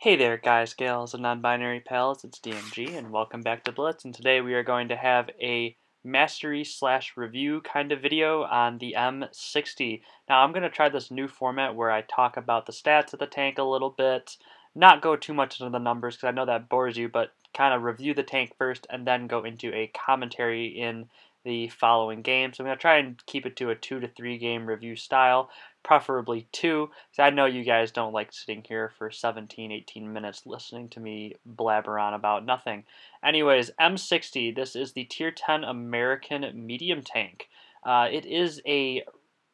Hey there guys, gals, and non-binary pals, it's DMG and welcome back to Blitz, and today we are going to have a mastery/review kind of video on the M60. Now I'm going to try this new format where I talk about the stats of the tank a little bit, not go too much into the numbers because I know that bores you, but kind of review the tank first and then go into a commentary in the following game. So I'm going to try and keep it to a 2 to 3 game review style, preferably 2, because I know you guys don't like sitting here for 17, 18 minutes listening to me blabber on about nothing. Anyways, M60, this is the Tier 10 American medium tank. It is I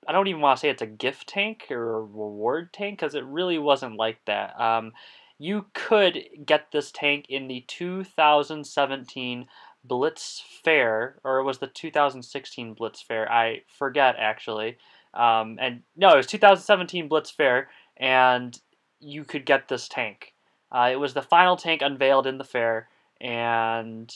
don't even want to say it's a gift tank or a reward tank, because it really wasn't like that. You could get this tank in the 2017 Blitz Fair, or it was the 2016 Blitz Fair, I forget actually. And no, it was 2017 Blitz Fair, and you could get this tank. It was the final tank unveiled in the fair, and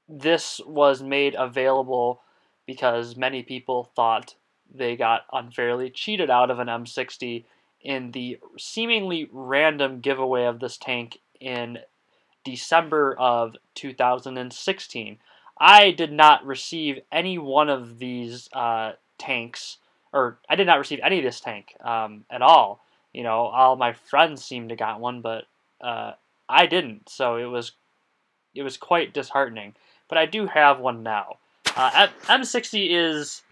this was made available because many people thought they got unfairly cheated out of an M60 in the seemingly random giveaway of this tank in December of 2016. I did not receive any one of these tanks, or I did not receive any of this tank at all. You know, all my friends seemed to got one, but I didn't. So it was quite disheartening. But I do have one now. M60 is,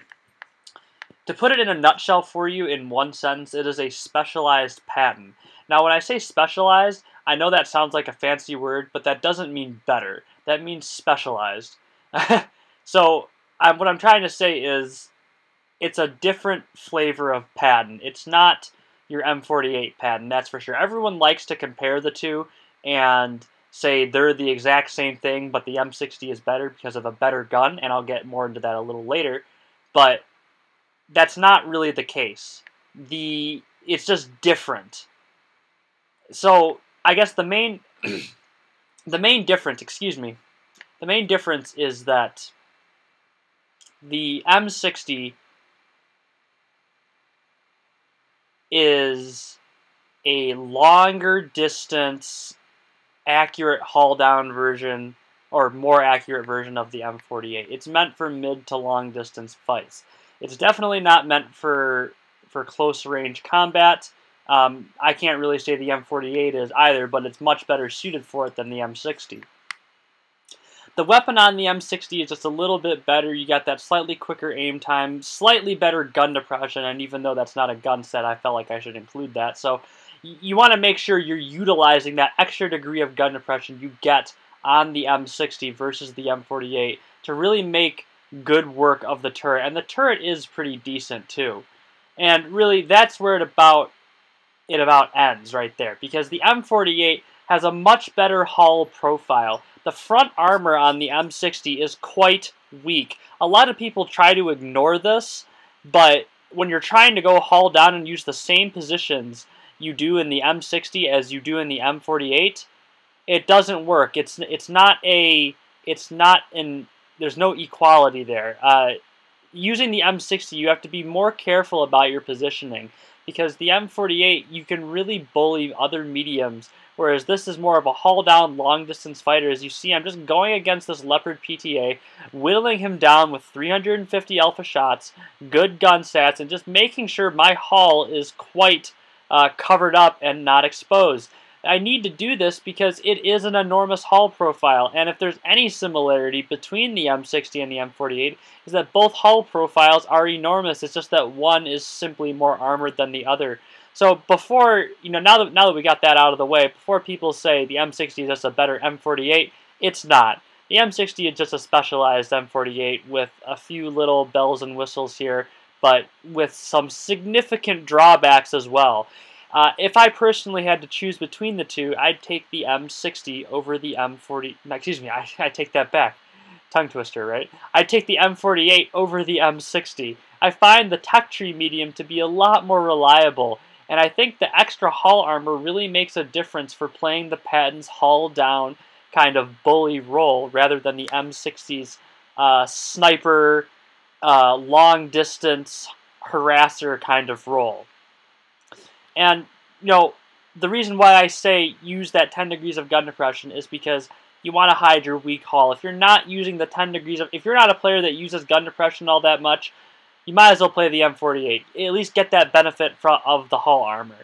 to put it in a nutshell for you in one sentence, it is a specialized pattern. Now, when I say specialized, I know that sounds like a fancy word, but that doesn't mean better. That means specialized. So, what I'm trying to say is, it's a different flavor of pattern. It's not your M48 pattern, that's for sure. Everyone likes to compare the two and say they're the exact same thing, but the M60 is better because of a better gun, and I'll get more into that a little later. But that's not really the case. It's just different. So I guess the main difference, the main difference is that the M60 is a longer distance, accurate haul down version, or more accurate version of the M48. It's meant for mid to long distance fights. It's definitely not meant for close range combat. I can't really say the M48 is either, but it's much better suited for it than the M60. The weapon on the M60 is just a little bit better. You got that slightly quicker aim time, slightly better gun depression, and even though that's not a gun set, I felt like I should include that. So you want to make sure you're utilizing that extra degree of gun depression you get on the M60 versus the M48 to really make good work of the turret. And the turret is pretty decent too. And really, that's where it about ends right there, because the M48 has a much better hull profile. The front armor on the M60 is quite weak. A lot of people try to ignore this, but when you're trying to go hull down and use the same positions you do in the M60 as you do in the M48, it doesn't work. There's no equality there. Using the M60, you have to be more careful about your positioning, because the M48, you can really bully other mediums, whereas this is more of a haul-down, long-distance fighter. As you see, I'm just going against this Leopard PTA, whittling him down with 350 alpha shots, good gun stats, and just making sure my hull is quite covered up and not exposed. I need to do this because it is an enormous hull profile, and if there's any similarity between the M60 and the M48, is that both hull profiles are enormous. It's just that one is simply more armored than the other. So before, now that we got that out of the way, before people say the M60 is just a better M48, it's not. The M60 is just a specialized M48 with a few little bells and whistles here, but with some significant drawbacks as well. If I personally had to choose between the two, I'd take the M60 over the M40. No, excuse me, I take that back. Tongue twister, right? I'd take the M48 over the M60. I find the tech tree medium to be a lot more reliable, and I think the extra hull armor really makes a difference for playing the pattern's hull down kind of bully role rather than the M60's sniper, long distance harasser kind of role. And, the reason why I say use that 10 degrees of gun depression is because you want to hide your weak hull. If you're not using the 10 degrees of, if you're not a player that uses gun depression all that much, you might as well play the M48. At least get that benefit of the hull armor.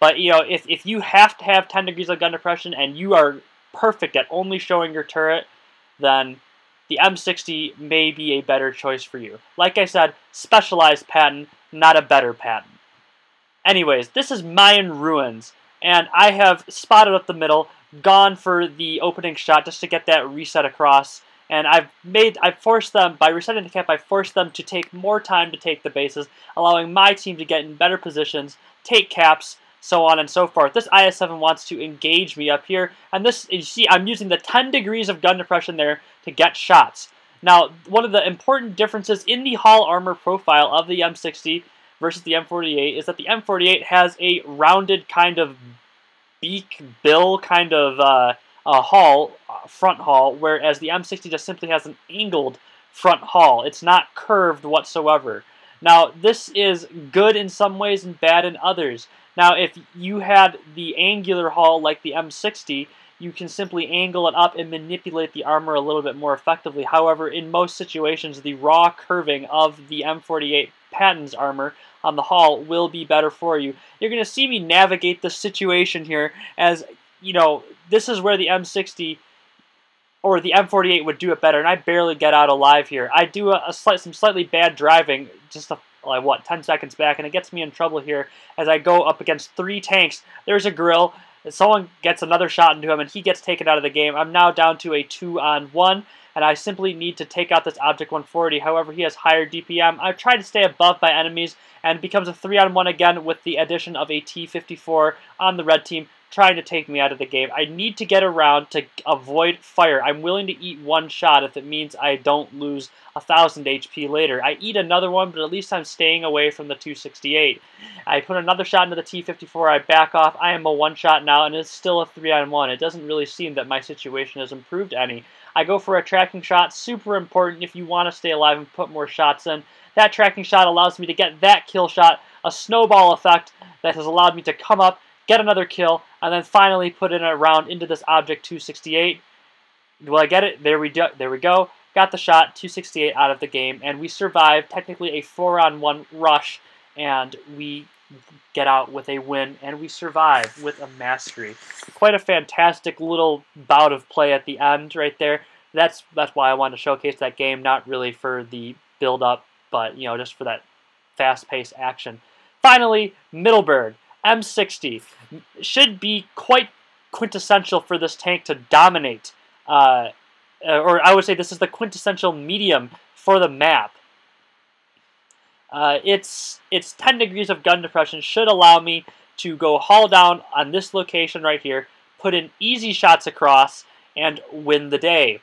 But if you have to have 10 degrees of gun depression and you are perfect at only showing your turret, then the M60 may be a better choice for you. Like I said, specialized patent, not a better patent. Anyways, this is Mayan Ruins, and I have spotted up the middle, gone for the opening shot just to get that reset across, and I've forced them, by resetting the cap, I forced them to take more time to take the bases, allowing my team to get in better positions, take caps, so on and so forth. This IS-7 wants to engage me up here, and this, you see, I'm using the 10 degrees of gun depression there to get shots. Now, one of the important differences in the hull armor profile of the M60 versus the M48 is that the M48 has a rounded kind of bill kind of front hull, whereas the M60 just simply has an angled front hull. It's not curved whatsoever. Now, this is good in some ways and bad in others. Now, if you had the angular hull like the M60, you can simply angle it up and manipulate the armor a little bit more effectively. However, in most situations, the raw curving of the M48 Patton's armor on the hull will be better for you. You're going to see me navigate this situation here as, this is where the M60 or the M48 would do it better, and I barely get out alive here. I do some slightly bad driving, just 10 seconds back, and it gets me in trouble here as I go up against 3 tanks. There's a grill. Someone gets another shot into him, and he gets taken out of the game. I'm now down to a 2-on-1, and I simply need to take out this Object 140. However, he has higher DPM. I've tried to stay above my enemies, and it becomes a 3-on-1 again with the addition of a T-54 on the red team, trying to take me out of the game. I need to get around to avoid fire. I'm willing to eat one shot if it means I don't lose 1,000 HP later. I eat another one, but at least I'm staying away from the 268. I put another shot into the T-54, I back off. I am a one-shot now, and it's still a 3-on-1. It doesn't really seem that my situation has improved any. I go for a tracking shot, super important if you want to stay alive and put more shots in. That tracking shot allows me to get that kill shot, a snowball effect that has allowed me to come up, get another kill, and then finally put in a round into this Object 268. Will I get it? There we go. There we go. Got the shot, 268 out of the game, and we survive technically a 4-on-1 rush, and we get out with a win, and we survive with a mastery. Quite a fantastic little bout of play at the end right there. That's why I wanted to showcase that game, not really for the build-up, but just for that fast-paced action. Finally, Middleburg. M60 should be quite quintessential for this tank to dominate. Or I would say this is the quintessential medium for the map. Its 10 degrees of gun depression should allow me to go hull down on this location right here, put in easy shots across, and win the day.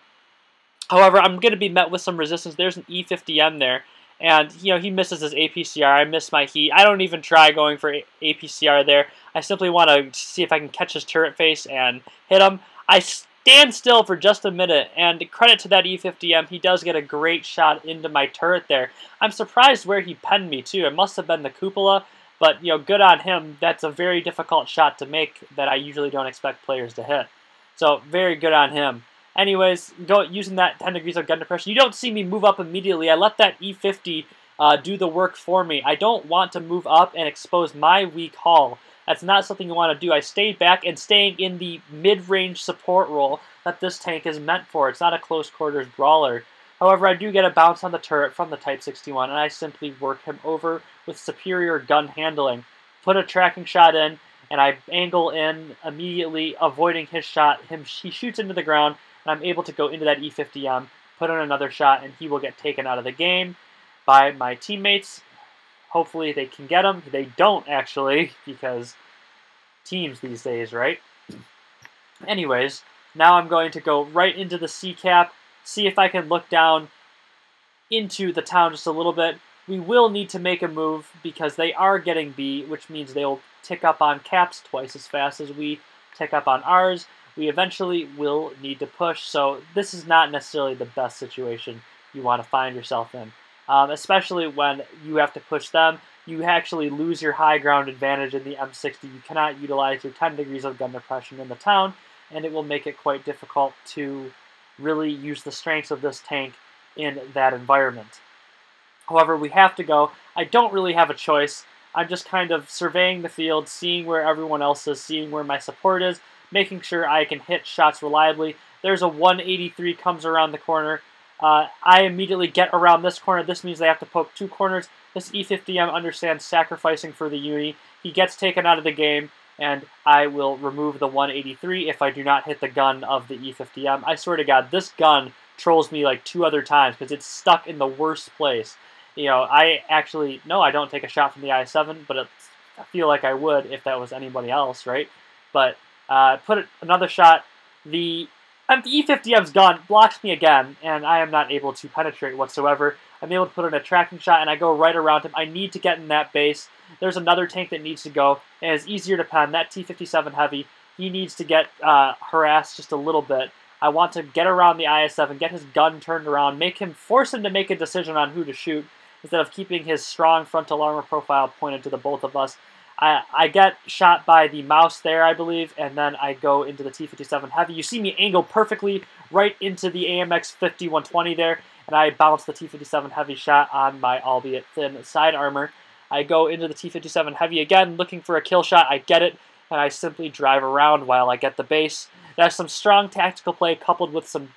However, I'm going to be met with some resistance. There's an E50M there. And, he misses his APCR. I miss my heat. I don't even try going for APCR there. I simply want to see if I can catch his turret face and hit him. I stand still for just a minute, and credit to that E50M, he does get a great shot into my turret there. I'm surprised where he penned me, too. It must have been the cupola, but, good on him. That's a very difficult shot to make that I usually don't expect players to hit. So, very good on him. Anyways, using that 10 degrees of gun depression. You don't see me move up immediately. I let that E50 do the work for me. I don't want to move up and expose my weak hull. That's not something you want to do. I stayed back and staying in the mid-range support role that this tank is meant for. It's not a close quarters brawler. However, I do get a bounce on the turret from the Type 61, and I simply work him over with superior gun handling. Put a tracking shot in, and I angle in immediately, avoiding his shot. He shoots into the ground, and I'm able to go into that E50M, put in another shot, and he will get taken out of the game by my teammates. Hopefully they can get him. They don't, actually, because teams these days, right? Anyways, now I'm going to go right into the C-cap, see if I can look down into the town just a little bit. We will need to make a move because they are getting B, which means they will tick up on caps twice as fast as we tick up on ours. We eventually will need to push, so this is not necessarily the best situation you want to find yourself in. especially when you have to push them. You actually lose your high ground advantage in the M60. You cannot utilize your 10 degrees of gun depression in the town, and it will make it quite difficult to really use the strengths of this tank in that environment. However, we have to go. I don't really have a choice. I'm just kind of surveying the field, seeing where everyone else is, seeing where my support is, making sure I can hit shots reliably. There's a 183 comes around the corner. I immediately get around this corner. This means they have to poke 2 corners. This E50M understands sacrificing for the uni. He gets taken out of the game, and I will remove the 183 if I do not hit the gun of the E50M. I swear to God, this gun trolls me like 2 other times because it's stuck in the worst place. You know, I don't take a shot from the I7, but I feel like I would if that was anybody else, right? But another shot. The E50M's gun blocks me again, and I am not able to penetrate whatsoever. I'm able to put in a tracking shot, and I go right around him. I need to get in that base. There's another tank that needs to go, and it's easier to pen. That T-57 Heavy, he needs to get harassed just a little bit. I want to get around the IS-7, get his gun turned around, force him to make a decision on who to shoot, instead of keeping his strong frontal armor profile pointed to the both of us. I get shot by the mouse there, I believe, and then I go into the T-57 Heavy. You see me angle perfectly right into the AMX 50-120 there, and I bounce the T-57 Heavy shot on my, albeit thin, side armor. I go into the T-57 Heavy again, looking for a kill shot. I get it, and I simply drive around while I get the base. There's some strong tactical play coupled with some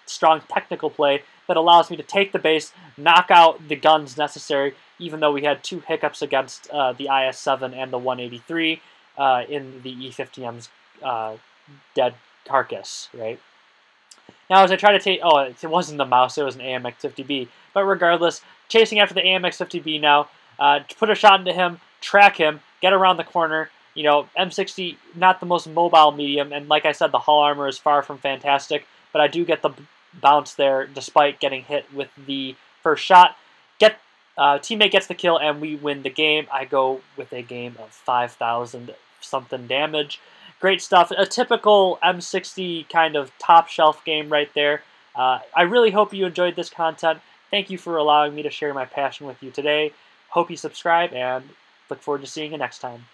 strong technical play that allows me to take the base, knock out the guns necessary, even though we had 2 hiccups against the IS-7 and the 183 in the E50M's dead carcass, right? Now, as I try to take... Oh, it wasn't the mouse, it was an AMX 50B. But regardless, chasing after the AMX 50B now, to put a shot into him, track him, get around the corner. You know, M60, not the most mobile medium, and like I said, the hull armor is far from fantastic, but I do get the bounce there despite getting hit with the first shot. Teammate gets the kill, and we win the game. I go with a game of 5,000 something damage. Great stuff. A typical M60 kind of top shelf game right there. I really hope you enjoyed this content. Thank you for allowing me to share my passion with you today. Hope you subscribe, and look forward to seeing you next time.